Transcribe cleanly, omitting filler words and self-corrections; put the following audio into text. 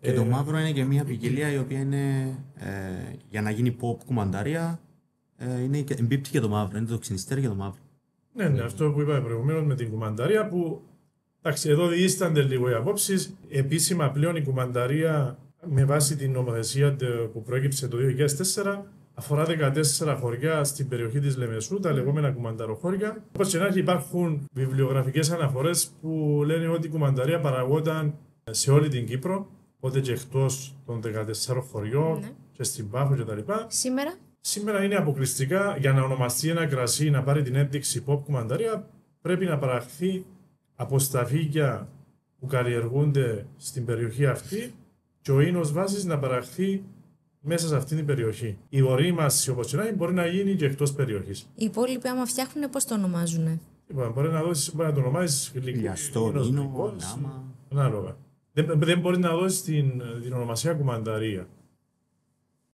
Και το μαύρο είναι και μια ποικιλία η οποία είναι για να γίνει pop κουμαντάρια. Εμπίπτει και το μαύρο, είναι το ξυνιστέρι και το μαύρο. Ναι, αυτό που είπα προηγουμένως με την κουμανταρία που. Εντάξει, εδώ διήστανται λίγο οι απόψεις. Επίσημα πλέον η κουμανταρία με βάση την νομοθεσία που προέκυψε το 2004 αφορά 14 χωριά στην περιοχή της Λεμεσού, τα λεγόμενα κουμανταροχώρια. Όπως και να έχει, υπάρχουν βιβλιογραφικές αναφορές που λένε ότι η κουμανταρία παραγόταν σε όλη την Κύπρο, οπότε και εκτός των 14 χωριών και στην Πάφο κτλ. Σήμερα είναι αποκλειστικά για να ονομαστεί ένα κρασί, να πάρει την ένδειξη pop κουμανταρία, πρέπει να παραχθεί από σταφύγια που καλλιεργούνται στην περιοχή αυτή και ο ίνος βάσης να παραχθεί μέσα σε αυτήν την περιοχή. Η ορίμαση, όπως και μπορεί να γίνει και εκτός περιοχής. Οι υπόλοιποι, άμα φτιάχνουν, πώς το ονομάζουν? Μπορεί να το ονομάζεις Λιαστό, ίνο, λάμα. Ανάλογα. Δεν μπορεί να δώσει την ονομασία κουμανταρία.